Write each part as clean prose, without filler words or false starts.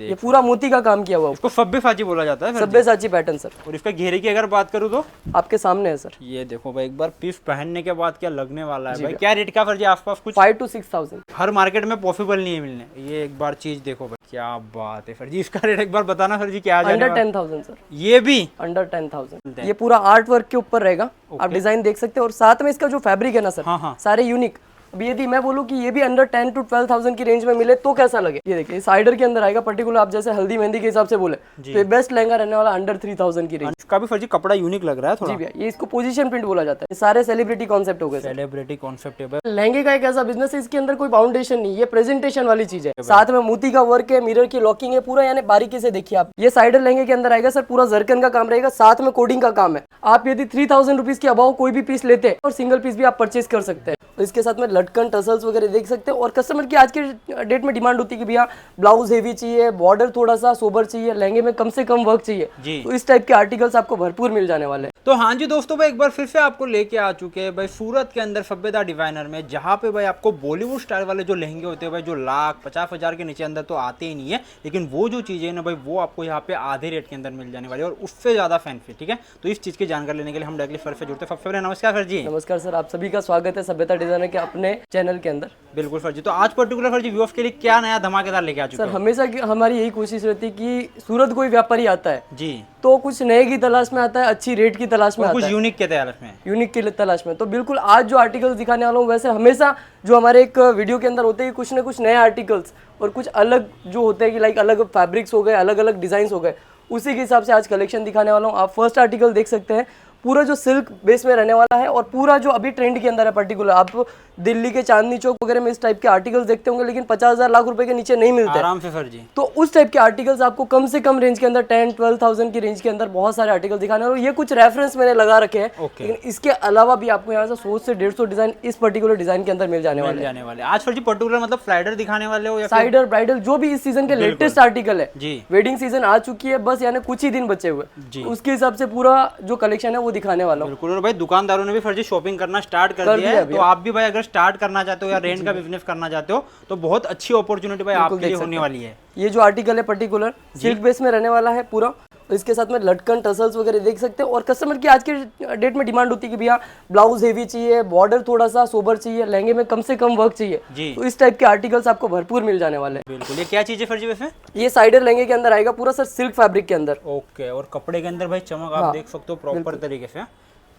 ये पूरा मोती का काम किया हुआ है। इसको सब्यसाची बोला जाता है। Sabyasachi pattern sir. और इसका घेरे की अगर बात करूँ तो आपके सामने है सर। ये देखो भाई, एक बार पीस पहनने के बाद क्या लगने वाला है भाई। क्या रेट का फर्जी आसपास कुछ 5 to 6,000। हर मार्केट में पॉसिबल नहीं है मिलने। ये एक बार चीज देखो भाई, क्या बात है सर जी। इसका रेट एक बार बताना सर जी, क्या अंडर 10,000 सर। ये भी अंडर 10,000। ये पूरा आर्ट वर्क के ऊपर रहेगा। आप डिजाइन देख सकते हैं और साथ में इसका जो फैब्रिक है ना सर, हाँ। सारे यूनिक। अभी यदि मैं बोलूँ कि ये भी अंडर 10 to 12,000 की रेंज में मिले तो कैसा लगे। ये देखिए साइडर के अंदर आएगा। पर्टिकुलर आप जैसे हल्दी मेहंदी के हिसाब से बोले तो ये बेस्ट लहंगा रहने वाला अंडर 3,000 की रेंज। इसका भी फर्जी कपड़ा यूनिक लग रहा है थोड़ा। जी भैया, ये इसको पोजीशन प्रिंट बोला जाता है। ये सारे सेलिब्रिटी कॉन्सेप्ट हो गए। सेलिब्रिटी कॉन्सेप्ट है भाई। लहंगे का एक ऐसा बिजनेस है, इसके अंदर कोई बाउंडेशन नहीं, ये प्रेजेंटेशन वाली चीज है। साथ में मोती का वर्क है, मिरर की लॉकिंग है पूरा, यानी बारीकी से देखिए आप। ये साइडर लहंगे के अंदर आएगा सर, पूरा जरकन का काम रहेगा, साथ में कोडिंग का काम है। आप यदि 3,000 रुपीज के अबाव कोई भी पीस लेते हैं और सिंगल पीस भी आप परचेज कर सकते हैं। इसके साथ में लटकन टसल्स वगैरह देख सकते हैं। और कस्टमर की आज के डेट में डिमांड होती है कि भैया ब्लाउज हेवी चाहिए, बॉर्डर थोड़ा सा सोबर चाहिए, लहंगे में कम से कम वर्क चाहिए। तो इस टाइप के आर्टिकल्स आपको भरपूर मिल जाने वाले हैं। तो हाँ जी दोस्तों, भाई एक बार फिर से आपको लेके आ चुके हैं भाई सूरत के अंदर सभ्यता डिजाइनर में, जहाँ पे भाई आपको बॉलीवुड स्टाइल वाले जो लहंगे होते हैं भाई, जो 1,50,000 के नीचे अंदर तो आते ही नहीं है, लेकिन वो जो चीजें ना भाई वो आपको यहाँ पे आधे रेट के अंदर मिल जाने वाली है और उससे ज्यादा फैंसी। ठीक है, तो इस चीज की जानकारी लेने के लिए हम डायरेक्टली सर से जुड़ते हैं। सबसे पहले नमस्कार सर जी। नमस्कार सर, आप सभी का स्वागत है सभ्यता डिजाइनर के अपने चैनल के अंदर। बिल्कुल सर जी। तो आज पर्टिकुलर सर जी व्यूअर्स के लिए क्या नया धमाकेदार लेके आ चुके सर हमेशा हमारी यही कोशिश रहती है कि सूरत कोई व्यापारी आता है जी तो कुछ नए की तलाश में आता है, अच्छी रेट की तलाश में आता कुछ है, यूनिक के तलाश में, यूनिक की तलाश में। तो बिल्कुल आज जो आर्टिकल्स दिखाने वाला हूँ, वैसे हमेशा जो हमारे एक वीडियो के अंदर होते हैं कुछ ना कुछ नए आर्टिकल्स और कुछ अलग जो होते हैं कि लाइक अलग फैब्रिक्स हो गए, अलग अलग डिजाइन हो गए, उसी के हिसाब से आज कलेक्शन दिखाने वाला हूँ। आप फर्स्ट आर्टिकल देख सकते हैं, पूरा जो सिल्क बेस में रहने वाला है और पूरा जो अभी ट्रेंड के अंदर है। पर्टिकुलर आप दिल्ली के चांदनी चौक वगैरह में इस टाइप के आर्टिकल्स देखते होंगे, लेकिन 50,000 लाख रुपए के नीचे नहीं मिलते आराम से सर जी। तो उस टाइप के आर्टिकल्स आपको कम से कम रेंज के अंदर 10-12,000 की रेंज के अंदर बहुत सारे आर्टिकल दिखाने और ये कुछ रेफरेंस मैंने लगा रखे हैं। लेकिन इसके अलावा भी आपको यहाँ से 100 से 150 डिजाइन इस पर्टिकुलर डिजाइन के अंदर मिल जाने वाले। आज सर जी पर्टिकुलर मतलब स्लाइडर दिखाने वाले हो या साइडर ब्राइडल जो भी इस सीजन के लेटेस्ट आर्टिकल है जी। वेडिंग सीजन आ चुकी है, बस यानी कुछ ही दिन बचे हुए, उसके हिसाब से पूरा जो कलेक्शन है वो दिखाने वाला हूँ। बिल्कुल। और भाई दुकानदारों ने भी फर्जी शॉपिंग करना स्टार्ट कर दिया है, तो आप भी भाई अगर स्टार्ट करना चाहते हो या रेंट का बिजनेस करना चाहते हो तो बहुत अच्छी अपॉर्चुनिटी भाई आपके लिए होने वाली है। ये जो आर्टिकल है पर्टिकुलर सिल्क बेस में रहने वाला है पूरा, इसके साथ में लटकन टसल्स वगैरह देख सकते हैं। और कस्टमर की आज के डेट में डिमांड होती है कि भैया ब्लाउज हेवी चाहिए, बॉर्डर थोड़ा सा सोबर चाहिए, लहंगे में कम से कम वर्क चाहिए। तो इस टाइप के आर्टिकल्स आपको भरपूर मिल जाने वाले हैं। बिल्कुल। ये क्या चीज है फर्जी वैसे? ये साइडर लहंगे के अंदर आएगा पूरा सर, सिल्क फैब्रिक के अंदर। ओके। और कपड़े के अंदर भाई चमक आप देख सकते हो प्रॉपर तरीके से।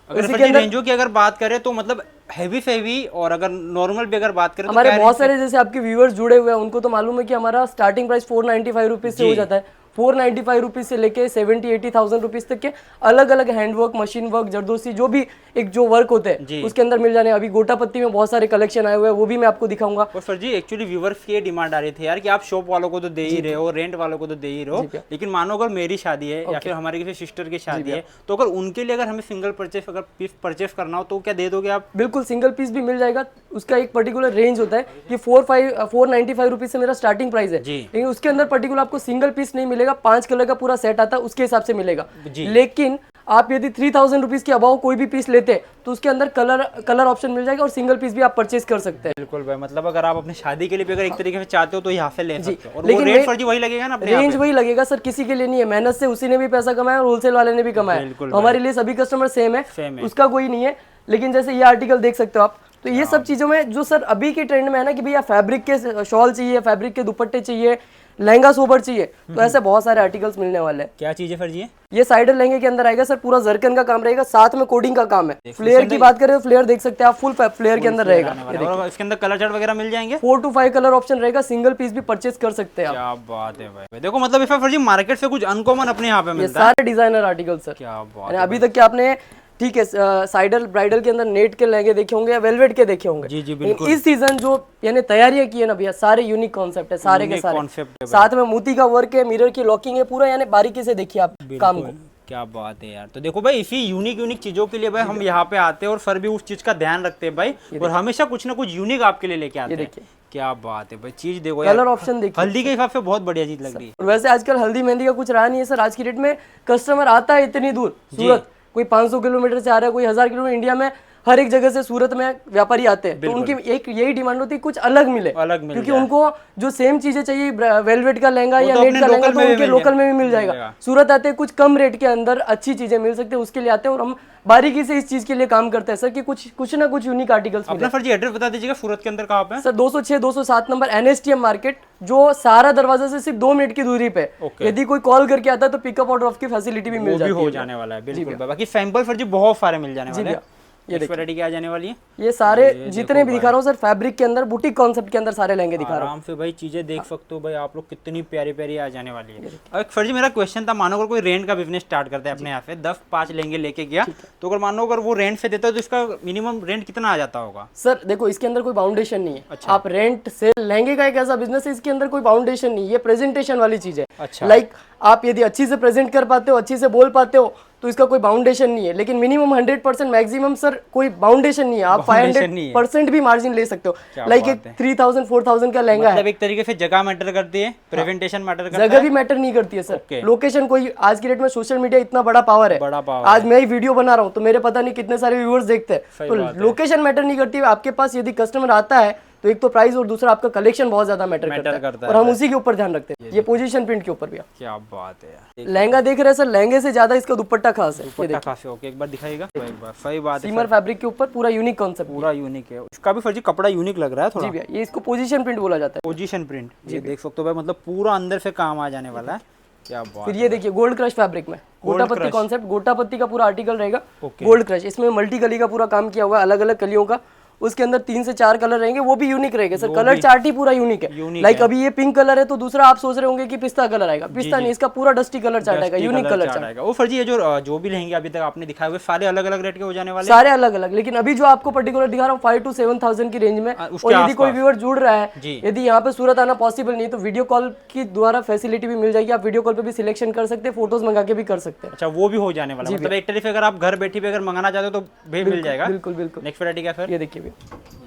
अगर रेंजों की अगर बात करें तो मतलब हैवी से हैवी, और अगर नॉर्मल भी अगर बात करें हमारे बहुत सारे जैसे आपके व्यूअर्स जुड़े हुए हैं, उनको तो मालूम है कि हमारा स्टार्टिंग प्राइस 495 रुपीज से हो जाता है। 495 रुपीज से लेके 70-80,000 रुपीज तक के अलग अलग हैंडवर्क, मशीन वर्क, जरदोसी जो भी एक जो वर्क होते हैं उसके अंदर मिल जाने। अभी गोटापत्ती में बहुत सारे कलेक्शन आए हुए हैं, वो भी मैं आपको दिखाऊंगा। और सर जी एक्चुअली व्यूअर्स की डिमांड आ रही थी यार कि आप शॉप वालों को तो दे ही रहे हो, रेंट वालों को तो दे ही रहे हो, लेकिन मानो अगर मेरी शादी है या फिर हमारे किसी सिस्टर की शादी है तो अगर उनके लिए अगर हमें सिंगल परचेस अगर पीस परचेस करना हो तो क्या दे दोगे आप? बिल्कुल, सिंगल पीस भी मिल जाएगा। उसका एक पर्टिकुलर रेंज होता है कि 495 रुपीज से मेरा स्टार्टिंग प्राइस है, लेकिन उसके अंदर पर्टिकुलर आपको सिंगल पीस नहीं मिलेगा, 5 कलर का पूरा सेट आता है उसके हिसाब से मिलेगा। लेकिन आप यदि 3,000 रुपीज के अबाव कोई भी पीस लेते हैं तो उसके अंदर कलर ऑप्शन मिल जाएगा और सिंगल पीस भी आप परचेज कर सकते हैं। बिल्कुल भाई, मतलब अगर आप अपनी शादी के लिए भी अगर एक तरीके से चाहते हो तो यहाँ से ले सकते हो। और लेकिन रेट फर्जी वही लगेगा ना, रेंज वही लगेगा सर, किसी के लिए नहीं है। मेहनत से उसी ने भी पैसा कमाया और होलसेल वाले ने भी कमाया, तो हमारे लिए सभी कस्टमर सेम है, उसका कोई नहीं है। लेकिन जैसे ये आर्टिकल देख सकते हो आप, तो ये सब चीजों में जो सर अभी के ट्रेंड में है ना कि भैया फैब्रिक के शॉल चाहिए, फैब्रिक के दुपट्टे चाहिए, लहंगा सोबर चाहिए, तो ऐसे बहुत सारे आर्टिकल्स मिलने वाले हैं। क्या चीज है फर्जी? ये साइडर लहंगे के अंदर आएगा सर, पूरा जरकन का काम रहेगा, साथ में कोडिंग का काम है। फ्लेयर की बात करें तो फ्लेयर देख सकते हैं आप, फुल फ्लेयर के अंदर रहेगा। और इसके अंदर कलर चार्ट वगैरह मिल जाएंगे, 4 to 5 कलर ऑप्शन रहेगा, सिंगल पीस भी परचेज कर सकते हैं आप। क्या बात है भाई। देखो मतलब इस फर्जी मार्केट से कुछ अनकॉमन अपने यहाँ पे मिलता है। सारे डिजाइनर आर्टिकल सर। क्या बात है। अभी तक क्या आपने ठीक है साइडर ब्राइडल के अंदर नेट के लहंगे देखे होंगे या वेलवेट के देखे होंगे। जी बिल्कुल। इस सीजन जो यानी तैयारियां की है ना भैया, सारे यूनिक कॉन्सेप्ट है, सारे के सारे। साथ में मोती का वर्क है, मिरर की लॉकिंग है पूरा, यानी बारीकी से देखिए आप काम को। क्या बात है यार। तो देखो भाई इसी यूनिक चीजों के लिए भाई हम यहाँ पे आते हैं और सर भी उस चीज का ध्यान रखते हैं भाई, और हमेशा कुछ ना कुछ यूनिक आपके लिए लेके आते हैं। क्या बात है भाई, चीज देखो कलर ऑप्शन देखिए, हल्दी के हिसाब से बहुत बढ़िया चीज लग रही है। और वैसे आजकल हल्दी मेहंदी का कुछ रहा नहीं है सर, आज की डेट में कस्टमर आता है इतनी दूर सूरत, कोई 500 किलोमीटर से आ रहा है, कोई 1000 किलोमीटर, इंडिया में हर एक जगह से सूरत में व्यापारी आते हैं, तो उनकी एक यही डिमांड होती है कुछ अलग मिले, क्योंकि उनको जो सेम चीजें चाहिए, वेलवेट का लहंगा या नेट का लहंगा तो उनके लोकल में भी मिल जाएगा। सूरत आते हैं कुछ कम रेट के अंदर अच्छी चीजें मिल सकती है, उसके लिए आते हैं और हम बारीकी से इस चीज के लिए काम करते हैं सर कि कुछ ना कुछ यूनिक आर्टिकल्स मिले। अपना फर्जी एड्रेस बता दीजिएगा सूरत के अंदर कहाँ पे? सर 206 207 नंबर NSTM मार्केट, जो सारा दरवाजा से सिर्फ 2 मिनट की दूरी पे। यदि कोई कॉल करके आता है तो पिकअप और ड्रॉप की फैसिलिटी भी मिल जाती है, हो जाने वाला है। बिल्कुल, बाकी सैंपल फर्जी बहुत सारे मिल जाने वाले हैं। ये वैरायटी क्या जाने वाली है? ये सारे जितने भी दिखा रहा हूँ सर फैब्रिक के अंदर, बुटीक कॉन्सेप्ट के अंदर सारे लहंगे दिखा रहा हूँ। आराम से भाई चीजें देख सकते हो भाई आप लोग, कितनी प्यारी प्यारी आ जाने वाली है। और एक फर्जी मेरा क्वेश्चन था, मानो अगर कोई रेंट का बिजनेस स्टार्ट करता है अपने यहाँ पे 10-5 लहंगे लेके गया, तो अगर मानो अगर वो रेंट से देता है तो इसका मिनिमम रेंट कितना आ जाता होगा? सर देखो इसके अंदर कोई बाउंडेशन नहीं है। आप रेंट से लहंगे का एक ऐसा बिजनेस है, इसके अंदर कोई बाउंडेशन नहीं है, ये प्रेजेंटेशन वाली चीज है। लाइक आप यदि अच्छी से प्रेजेंट कर पाते हो, अच्छी से बोल पाते हो, तो इसका कोई बाउंडेशन नहीं है। लेकिन मिनिमम 100%, मैक्सिमम सर कोई बाउंडेशन नहीं है। आप 500% भी मार्जिन ले सकते हो। लाइक एक 3000-4000 का लहंगा है। एक तरीके से जगह मैटर करती है, प्रेजेंटेशन मैटर करता है, जगह भी मैटर नहीं करती है सर। लोकेशन कोई, आज की डेट में सोशल मीडिया इतना बड़ा पावर है, आज मैं ही वीडियो बना रहा हूँ तो मेरे पता नहीं कितने सारे व्यूअर्स देखते हैं, तो लोकेशन मैटर नहीं करती है। आपके पास यदि कस्टमर आता है तो एक तो प्राइस और दूसरा आपका कलेक्शन बहुत ज्यादा मैटर करता है, और हम उसी के ऊपर ध्यान रखते हैं। ये पोजीशन प्रिंट के ऊपर भी। क्या बात है यार, लहंगा देख रहे हैं सर, लहंगे से ज्यादा इसका दुपट्टा खास है। दुपट्टा खास है। ओके, एक बार दिखाइएगा। एक बार सही बात है, सीमर फैब्रिक के ऊपर पूरा यूनिक कॉन्सेप्ट, पूरा यूनिक है। इसका भी फर्जी कपड़ा यूनिक लग रहा है थोड़ा। जी भैया, ये इसको पोजीशन प्रिंट बोला जाता है। पोजीशन प्रिंट, ये देख सकते हो भाई, मतलब पूरा अंदर से काम आ जाने वाला है। क्या बात। फिर ये देखिए गोल्ड क्रश फैब्रिक में गोटा पत्ती कॉन्सेप्ट, गोटा पत्ती का पूरा आर्टिकल रहेगा। गोल्ड क्रश, इसमें मल्टी कली का पूरा काम किया हुआ है, अलग अलग कलियों का। उसके अंदर 3 से 4 कलर रहेंगे, वो भी यूनिक रहेगा सर। कलर चार्ट ही पूरा यूनिक है। लाइक अभी ये पिंक कलर है तो दूसरा आप सोच रहे होंगे कि पिस्ता कलर आएगा, पिस्ता नहीं, इसका पूरा डस्टी कलर चार्ट आएगा, यूनिक कलर चार्ट आएगा। वो फर्जी ये जो भी लहंगे अभी तक आपने दिखाए हुए सारे अलग अलग रेट के हो जाने वाले, सारे अलग अलग। लेकिन अभी जो आपको पर्टिकुलर दिखा रहा हूँ 5 to 7,000 की रेंज में। और यदि कोई व्यूअर जुड़ रहा है, यदि यहाँ पे सूरत आना पॉसिबल नहीं तो वीडियो कॉल की द्वारा फैसिलिटी भी मिल जाएगी। आप वीडियो कॉल पे भी सिलेक्शन कर सकते हैं, फोटोज मंगा के भी कर सकते हैं। अच्छा, वो भी हो जाने वाला है। मतलब एक तरीके से अगर आप घर बैठे भी अगर मंगाना चाहते हो तो भी मिल जाएगा। बिल्कुल बिल्कुल। नेक्स्ट वैरायटी क्या फिर? ये देखिए,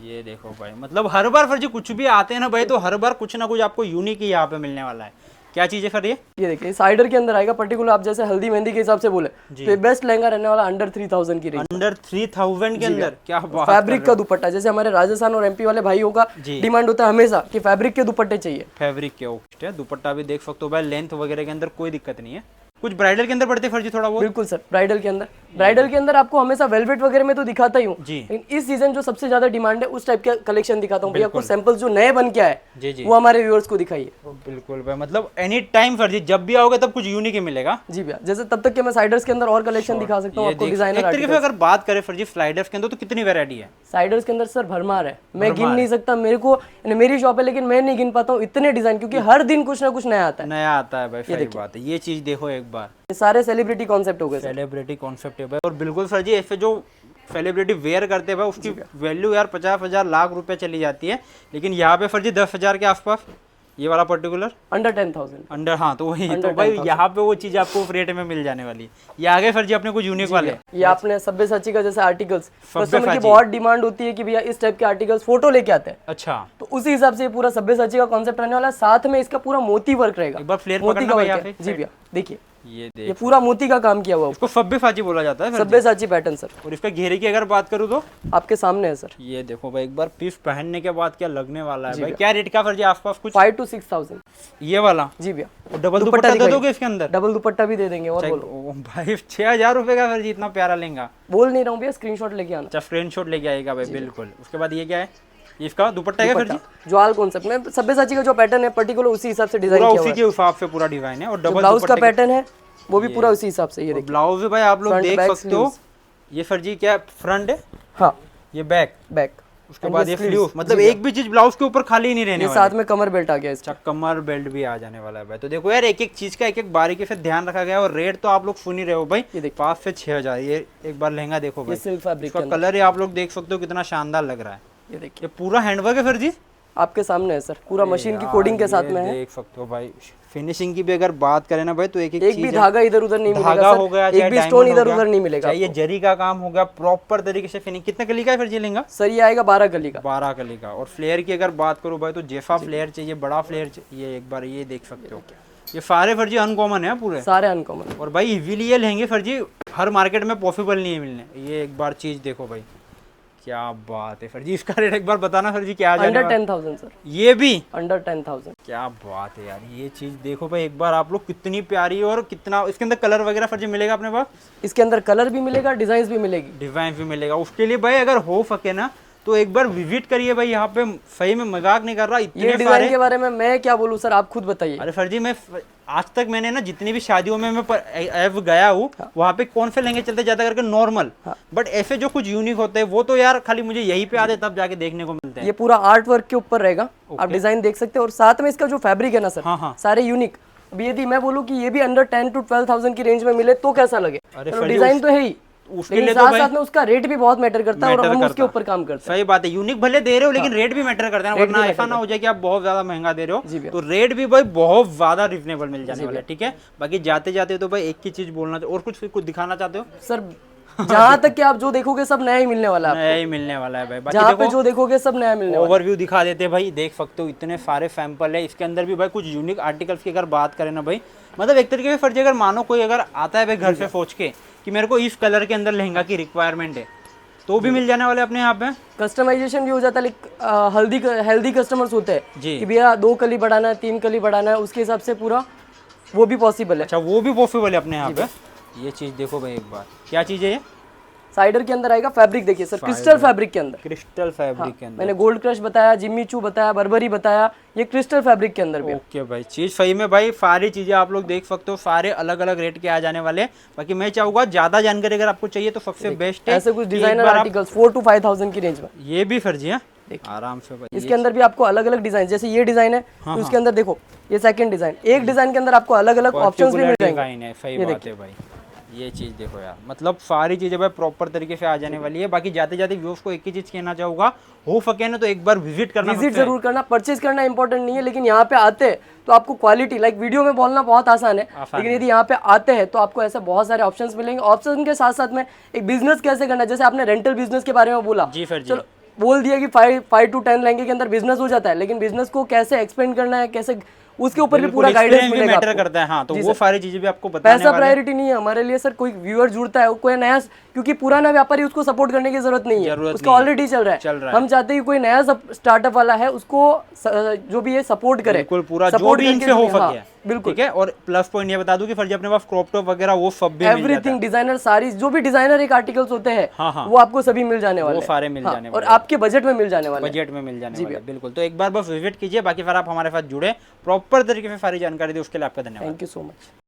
ये देखो भाई, मतलब हर बार फर्जी कुछ भी आते हैं ना भाई, तो हर बार कुछ ना कुछ आपको यूनिक ही यहाँ पे मिलने वाला है। क्या चीज है सर ये देखिए साइडर के अंदर आएगा। पर्टिकुलर आप जैसे हल्दी मेहंदी के हिसाब से बोले तो ये बेस्ट लहंगा रहने वाला अंडर 3000 की रेंज। अंडर 3000 के अंदर? क्या बात। फैब्रिक का दुपट्टा, जैसे हमारे राजस्थान और MP वाले भाइयों का डिमांड होता है हमेशा कि फैब्रिक के दुपट्टे चाहिए। फैब्रिक के ओके, दुपट्टा भी देख सकते हो भाई, लेंथ वगैरह के अंदर कोई दिक्कत नहीं है। कुछ ब्राइडल के अंदर पड़ते फर्जी थोड़ा वो? बिल्कुल सर, ब्राइडल के अंदर आपको हमेशा वेलवेट वगैरह में तो दिखाता ही हूँ, लेकिन इस सीजन जो सबसे ज्यादा डिमांड है उस टाइप का कलेक्शन दिखाता हूँ भैया। कुछ सैंपल जो नए बन के आए वो हमारे व्यूअर्स को दिखाइए। बिल्कुल भाई, मतलब एनी टाइम फर्जी जब भी आओगे तब कुछ यूनिक ही मिलेगा। जी भैया, जैसे तब तक के मैं साइडर्स के अंदर और कलेक्शन दिखा सकता हूँ आपको, डिजाइनर। एक तरीके से अगर बात करें फर्जी स्लाइडर्स के अंदर तो कितनी वैरायटी है? साइडर्स के अंदर सर भरमार है, मैं गिन नहीं सकता। मेरे को मेरी शॉप है लेकिन मैं नहीं गिन पाता हूँ इतने डिजाइन, क्योंकि हर दिन कुछ ना कुछ नया आता है भाई। सही बात है, ये चीज देखो एक बार, ये सारे सेलिब्रिटी कॉन्सेप्ट हो गए। सेलिब्रिटी कॉन्सेप्ट है भाई, और बिल्कुल सर जी ऐसे जो सेलिब्रिटी वेयर करते हैं भाई उसकी वैल्यू यार 50,000 लाख रुपए चली जाती है, लेकिन यहाँ पे फर्जी 10,000 के आसपास ये वाला पर्टिकुलर अंडर 10,000 अंडर। हाँ, तो वही तो भाई यहाँ पे वो चीज आपको रेट में मिल जाने वाली है। ये आगे फर्जी अपने कुछ यूनिक वाले, ये आपने सब्यसाची का जैसे आर्टिकल्स, कस्टमर की बहुत डिमांड होती है कि भैया इस टाइप के आर्टिकल्स फोटो लेके आते हैं। अच्छा, तो उसी हिसाब से पूरा सब्यसाची का कॉन्सेप्ट रहने वाला है। साथ में इसका पूरा मोती वर्क रहेगा। एक बार फ्लेयर मोती का पकड़ना वर्क है। जी भैया देखिए, ये पूरा मोती का काम किया हुआ है। इसको सब्यसाची बोला जाता है, सब्यसाची पैटर्न सर। और इसका घेरे की अगर बात करूँ तो आपके सामने है सर। ये देखो भाई, एक बार पीस पहनने के बाद क्या लगने वाला है भाई। क्या रेट का फर्जी आसपास कुछ? 5 to 6,000 ये वाला? जी भैया। और डबल दुपट्टा दे दोगे इसके अंदर? डबल दुपट्टा भी दे देंगे। और बोलो भाई 6,000 रुपए का फर्जी इतना प्यारा लेंगा? बोल नहीं रहा हूँ भैया, स्क्रीनशॉट लेके आना। अच्छा, स्क्रीनशॉट लेके आएगा भाई, बिल्कुल। उसके बाद ये क्या है? इसका दुपट्टा है फिर ज्वाल कॉन्सेप्ट में सब्यसाची का जो पैटर्न है पर्टिकुलर उसी हिसाब से डिजाइन किया हुआ है। उसी के हिसाब से पूरा डिजाइन है। और डबल ब्लाउज का पैटर्न है वो भी पूरा उसी हिसाब से। ये देखिए ब्लाउज भाई आप लोग देख सकते हो। ये फर्जी क्या फ्रंट है? हाँ, ये बैक। उसके बाद ये स्लीव, मतलब एक भी चीज ब्लाउज के ऊपर खाली नहीं रहने वाली। साथ में कमर बेल्ट आ गया इसका। कमर बेल्ट भी आ जाने वाला है भाई। तो देखो यार, एक एक चीज का एक एक बारीकी से ध्यान रखा गया है। और रेट तो आप लोग सुन ही रहे हो भाई, 5 से 6,000। ये एक बार लहंगा देखो भाई, सिल्क फैब्रिक का कलर आप लोग देख सकते हो कितना शानदार लग रहा है। ये देखिए, ये पूरा हैंडवर्क है फर्जी आपके सामने है सर, पूरा मशीन की कोडिंग के साथ में है। देख सकते हो भाई, फिनिशिंग की भी अगर बात करें ना भाई तो एक भी धागा इधर उधर नहीं मिलेगा, धागा हो गया, एक भी स्टोन इधर उधर नहीं मिलेगा। ये जरी का काम हो गया प्रॉपर तरीके से। फिनिशिंग कितने कली का है फिर ये लेंगा? सर ये आएगा 12 कली का। 12 कली का। और फ्लेयर की अगर बात करूं भाई तो जैसा फ्लेयर चाहिए, बड़ा फ्लेयर चाहिए, एक बार ये देख सकते हो। ये सारे फर्जी अनकॉमन है, पूरे सारे अनकॉमन। और भाई इजीली ये लहंगे फर्जी हर मार्केट में पॉसिबल नहीं है मिलने। ये एक बार चीज देखो भाई, क्या बात है सर जी, इसका रेट एक बार बताना सर जी, क्या आ जाने अंडर वाला? 10,000 सर, ये भी अंडर 10,000। क्या बात है यार, ये चीज देखो भाई एक बार आप लोग, कितनी प्यारी है और कितना इसके अंदर कलर वगैरह सर जी मिलेगा अपने पास? इसके अंदर कलर भी मिलेगा, डिजाइन भी मिलेगी। डिजाइन भी मिलेगा। उसके लिए भाई अगर हो सके ना तो एक बार विजिट करिए भाई यहाँ पे, सही में मजाक नहीं कर रहा, ये इतने डिजाइन सारे। के बारे में मैं क्या बोलूं सर, आप खुद बताइए। अरे सर जी, मैं आज तक मैंने ना जितनी भी शादियों में मैं गया हूँ, वहाँ पे कौन से लहंगे चलते ज्यादा करके नॉर्मल, बट ऐसे जो कुछ यूनिक होते हैं वो तो यार खाली मुझे यहीं पे आते तब जाके देखने को मिलते हैं। ये पूरा आर्ट वर्क के ऊपर रहेगा, आप डिजाइन देख सकते हैं। और साथ में इसका जो फैब्रिक है ना सर, हाँ हाँ। सारे यूनिक। अभी यदि मैं बोलूं कि ये भी अंडर 10 to 12,000 की रेंज में मिले तो कैसा लगे? अरे चलो सर जी, डिजाइन तो है ही, उसके लेकिन लिए तो साथ भाई साथ में उसका रेट भी बहुत मैटर करता है और मैटर हम करता उसके ऊपर काम करते हैं। सही बात है, यूनिक भले दे रहे हो लेकिन रेट भी मैटर करता है ना, वरना ऐसा ना हो जाए कि आप बहुत ज्यादा महंगा दे रहे जी हो भैया। तो रेट भी भाई बहुत ज्यादा रिजनेबल मिल जाने वाला है। ठीक है, बाकी जाते जाते तो भाई एक ही चीज बोलना और कुछ दिखाना चाहते हो? सर जहाँ तक कि आप जो देखोगे सब नया ही मिलने वाला है नया ही मिलने वाला है भाई। आपको। जहाँ पे जो देखोगे सब नया मिलने वाला ओवरव्यू दिखा देते हैं भाई, देख सकते हो इतने सारे सैंपल है। इसके अंदर भी भाई कुछ यूनिक आर्टिकल्स की अगर बात करें ना भाई, मतलब एक तरीके से फर्जी, अगर मानो कोई अगर आता है भाई घर से सोच के कि मेरे को इस कलर के अंदर लहंगा की रिक्वायरमेंट है, तो भी मिल जाने वाले अपने यहाँ पे। कस्टमाइजेशन भी हो जाता है, लाइक हेल्दी कस्टमर्स होते हैं जी। कि भैया 2 कली बढ़ाना है, 3 कली बढ़ाना है, उसके हिसाब से पूरा वो भी पॉसिबल है। अच्छा, वो भी पॉसिबल है अपने यहाँ पे। ये चीज देखो भाई एक बार, क्या चीज है ये? साइडर के अंदर आएगा फैब्रिक, देखिए सर क्रिस्टल फैब्रिक के अंदर। क्रिस्टल फैब्रिक के अंदर। मैंने गोल्ड क्रश बताया, जिम्मी चू बताया, बर्बरी बताया, ये क्रिस्टल फैब्रिक के अंदर भी है। ओके भाई, चीज सही में भाई सारी चीजें आप लोग देख सकते हो, सारे अलग अलग रेट के आ जाने वाले हैं। बाकी मैं चाहूंगा ज्यादा जानकारी अगर आपको चाहिए तो सबसे बेस्ट है ऐसे कुछ कि एक डिजाइनर बार आप- आर्टिकल्स 4 to 5,000 की रेंज में। ये भी फर्जी है आराम से भाई। इसके अंदर भी आपको अलग अलग डिजाइन, जैसे ये डिजाइन है तो उसके अंदर देखो ये सेकंड डिजाइन, एक डिजाइन के अंदर आपको अलग अलग ऑप्शंस भी मिल जाएंगे। डिजाइन है, सही बात है भाई। ये चीज देखो यार, मतलब सारी चीजें भाई प्रॉपर तरीके से आ जाने वाली है। बाकी जाते जाते व्यूअर्स को एक ही चीज कहना चाहूंगा, हो सके ना तो एक बार विजिट करना। विजिट जरूर करना, परचेज करना इंपॉर्टेंट नहीं है, लेकिन यहाँ पे आते हैं तो आपको क्वालिटी, लाइक वीडियो में बोलना बहुत आसान है, लेकिन यदि यहाँ पे आते हैं तो आपको ऐसे बहुत सारे ऑप्शंस मिलेंगे। ऑप्शन के साथ साथ में एक बिजनेस कैसे करना है, जैसे आपने रेंटल बिजनेस के बारे में बोला, जी सर जी। चलो बोल दिया कि 5 to 10 लहंगे के अंदर बिजनेस हो जाता है, लेकिन बिजनेस को कैसे एक्सपेंड करना है, कैसे, उसके ऊपर भी पूरा गाइडेंस मिलेगा मैटर आपको। करता है। हाँ, तो वो सारी चीजें भी आपको बताने पैसा वाले हैं। प्रायोरिटी नहीं है हमारे लिए सर। कोई व्यूअर जुड़ता है, कोई नया, क्योंकि पुराना व्यापारी उसको सपोर्ट करने की जरूरत नहीं है, उसका ऑलरेडी चल रहा है। हम चाहते हैं कि कोई नया स्टार्टअप वाला है उसको जो भी ये सपोर्ट करे, बिल्कुल पूरा जो भी इनसे हो सके। बिल्कुल, ठीक है। और प्लस पॉइंट ये बता दूं कि फर्जी अपने पास क्रॉप टॉप वगैरह वो सब भी मिल जाता है। एवरीथिंग डिजाइनर, सारी जो भी डिजाइनर एक आर्टिकल्स होते हैं, हाँ। वो आपको सभी मिल जाने वाले वो हैं। सारे मिल जाने और वाले आपके बजट में मिल जाने वाले हैं। बजट में मिल जाने वाले, बिल्कुल। तो एक बार बस विजिट कीजिए, बाकी फिर आप हमारे साथ जुड़े, प्रॉपर तरीके से सारी जानकारी दी, उसके लिए आपका धन्यवाद। Thank you so much.